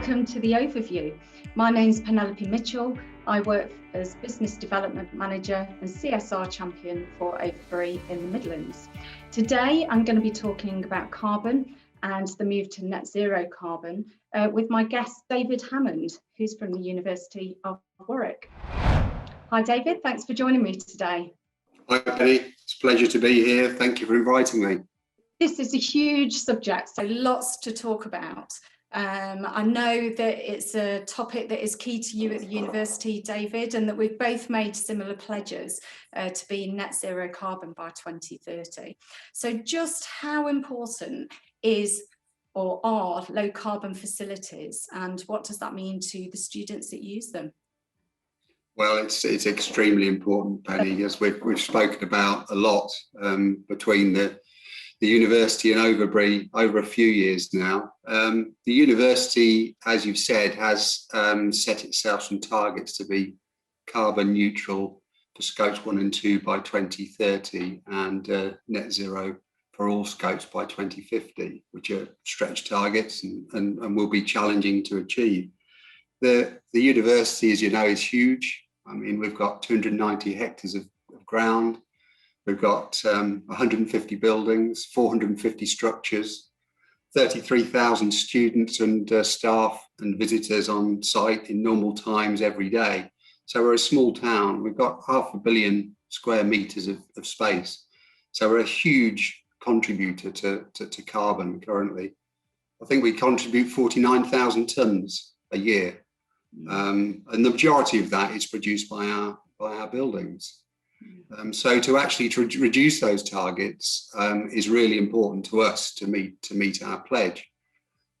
welcome to the overview. My name's Penelope Mitchell. I work as Business Development Manager and CSR Champion for Overbreed in the Midlands. Today, I'm going to be talking about carbon and the move to net zero carbon with my guest, David Hammond, who's from the University of Warwick. Hi, David. Thanks for joining me today. Hi, Penny. It's a pleasure to be here. Thank you for inviting me. This is a huge subject, so lots to talk about. I know that it's a topic that is key to you at the university, David, and that we've both made similar pledges to be net zero carbon by 2030. So just how important is or are low carbon facilities, and what does that mean to the students that use them? Well, it's extremely important, Penny, as we've spoken about a lot between the university and Overbreed over a few years now. The university, as you've said, has set itself some targets to be carbon neutral for scopes 1 and 2 by 2030 and net zero for all scopes by 2050, which are stretch targets and will be challenging to achieve. The university, as you know, is huge. I mean, we've got 290 hectares of ground. We've got 150 buildings, 450 structures, 33,000 students and staff and visitors on site in normal times every day. So we're a small town. We've got 500 million square metres of space. So we're a huge contributor to carbon currently. I think we contribute 49,000 tonnes a year. And the majority of that is produced by our buildings. So to actually reduce those targets is really important to us to meet our pledge.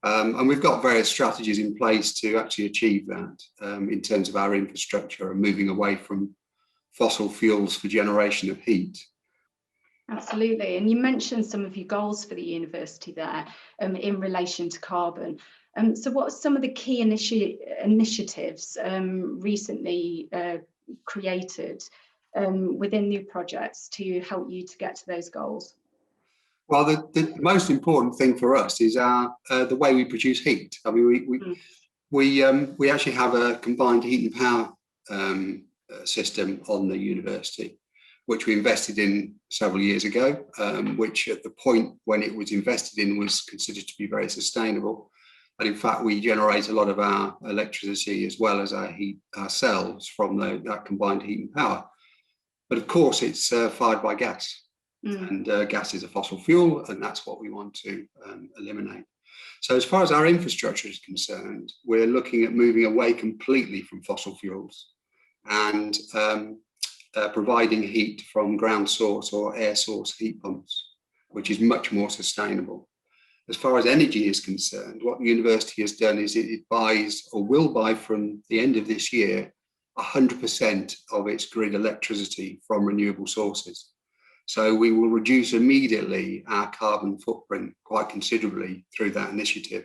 And we've got various strategies in place to actually achieve that in terms of our infrastructure and moving away from fossil fuels for generation of heat. Absolutely. And you mentioned some of your goals for the university there in relation to carbon. So what are some of the key initiatives recently created within new projects to help you to get to those goals? Well, the most important thing for us is the way we produce heat. I mean, we actually have a combined heat and power system on the university, which we invested in several years ago, which at the point when it was invested in was considered to be very sustainable. And in fact, we generate a lot of our electricity as well as our heat ourselves from that combined heat and power. But of course, it's fired by gas, and gas is a fossil fuel, and that's what we want to eliminate. So as far as our infrastructure is concerned, we're looking at moving away completely from fossil fuels and providing heat from ground source or air source heat pumps, which is much more sustainable. As far as energy is concerned, what the university has done is it buys or will buy from the end of this year 100% of its grid electricity from renewable sources. So we will reduce immediately our carbon footprint quite considerably through that initiative.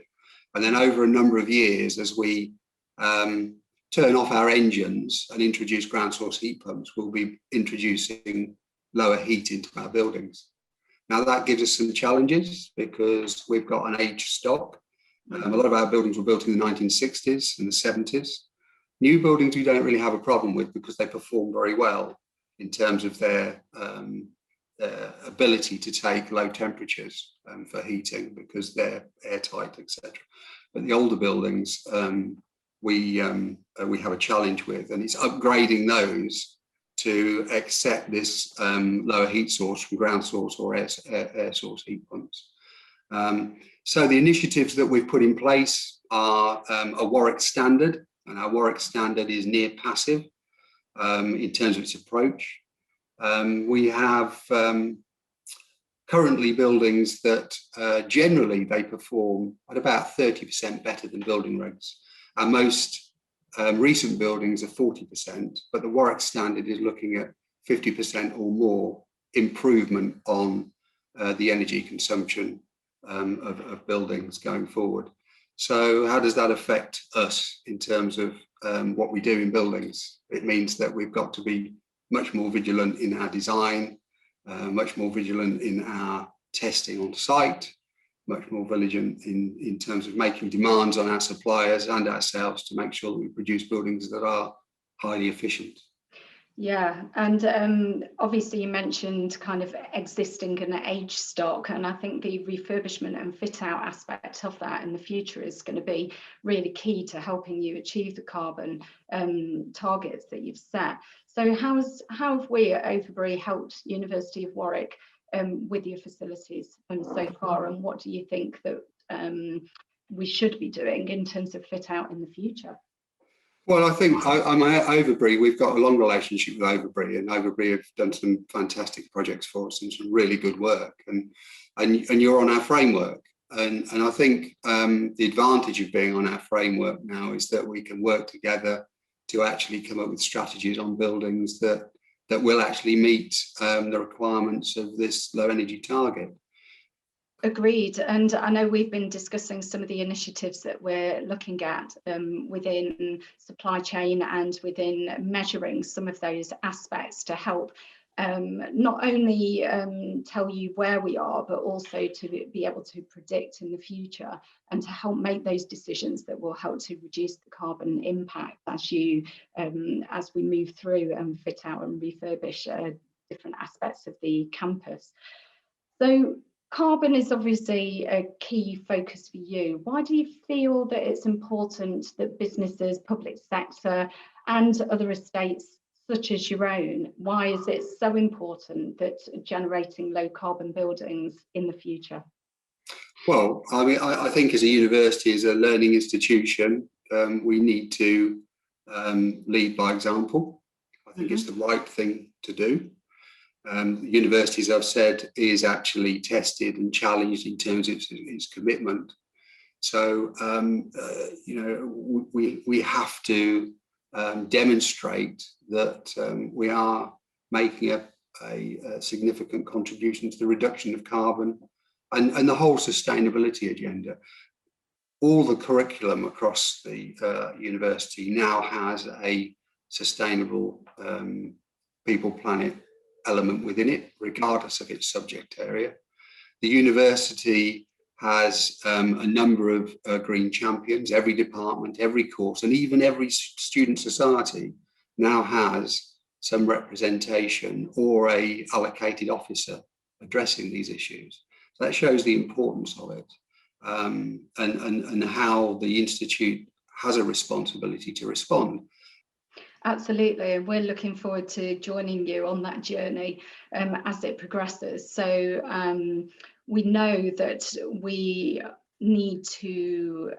And then over a number of years, as we turn off our engines and introduce ground source heat pumps, we'll be introducing lower heat into our buildings. Now that gives us some challenges because we've got an aged stock. A lot of our buildings were built in the 1960s and the 70s. New buildings we don't really have a problem with because they perform very well in terms of their ability to take low temperatures for heating because they're airtight, etc. But the older buildings we have a challenge with, and it's upgrading those to accept this lower heat source from ground source or air source heat pumps. So the initiatives that we've put in place are a Warwick standard, and our Warwick standard is near passive in terms of its approach. We have currently buildings that generally they perform at about 30% better than building regs. Our most recent buildings are 40%, but the Warwick standard is looking at 50% or more improvement on the energy consumption of buildings going forward. So how does that affect us in terms of what we do in buildings? It means that we've got to be much more vigilant in our design, much more vigilant in our testing on site, much more vigilant in terms of making demands on our suppliers and ourselves to make sure that we produce buildings that are highly efficient. Yeah, and obviously you mentioned kind of existing and age stock, and I think the refurbishment and fit out aspect of that in the future is going to be really key to helping you achieve the carbon targets that you've set. So how have we at Overbreed helped University of Warwick with your facilities so far, and what do you think that we should be doing in terms of fit out in the future? Well, I think I'm at Overbreed. We've got a long relationship with Overbreed, and Overbreed have done some fantastic projects for us and some really good work. And you're on our framework, and I think the advantage of being on our framework now is that we can work together to actually come up with strategies on buildings that will actually meet the requirements of this low energy target. Agreed, and I know we've been discussing some of the initiatives that we're looking at within supply chain and within measuring some of those aspects to help not only tell you where we are, but also to be able to predict in the future and to help make those decisions that will help to reduce the carbon impact as we move through and fit out and refurbish different aspects of the campus. So carbon is obviously a key focus for you. Why do you feel that it's important that businesses, public sector and other estates such as your own, why is it so important that generating low carbon buildings in the future? Well, I mean, I think as a university, as a learning institution, we need to lead by example. I think it's the right thing to do. Universities, I've said, is actually tested and challenged in terms of its commitment. So, we have to demonstrate that we are making a significant contribution to the reduction of carbon and the whole sustainability agenda. All the curriculum across the university now has a sustainable people, planet element within it, regardless of its subject area. The university has a number of green champions. Every department, every course, and even every student society now has some representation or a allocated officer addressing these issues. So that shows the importance of it, and how the Institute has a responsibility to respond. Absolutely, and we're looking forward to joining you on that journey as it progresses. So we know that we need to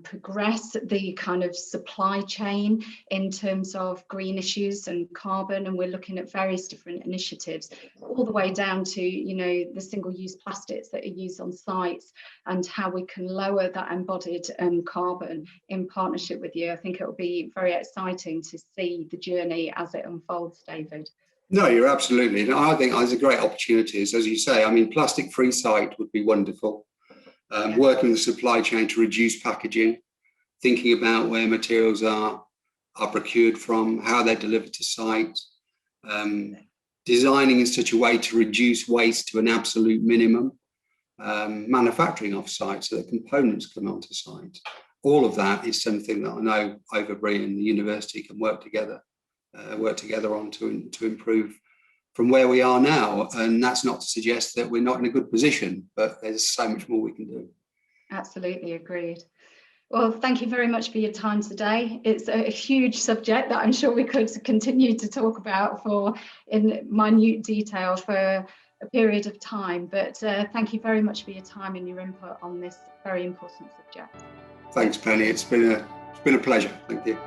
progress the kind of supply chain in terms of green issues and carbon, and we're looking at various different initiatives all the way down to the single-use plastics that are used on sites and how we can lower that embodied carbon in partnership with you. I think it will be very exciting to see the journey as it unfolds, David. No, you're absolutely. No, I think there's a great opportunities, as you say. I mean, plastic-free site would be wonderful. Working with the supply chain to reduce packaging, thinking about where materials are procured from, how they're delivered to site, designing in such a way to reduce waste to an absolute minimum, manufacturing off-site so that components come onto site. All of that is something that I know Overbreed and the university can work together on to improve from where we are now. And that's not to suggest that we're not in a good position, but there's so much more we can do. Absolutely agreed. Well, thank you very much for your time today. It's a huge subject that I'm sure we could continue to talk about in minute detail for a period of time, but thank you very much for your time and your input on this very important subject. Thanks, Penny. It's been a pleasure. Thank you.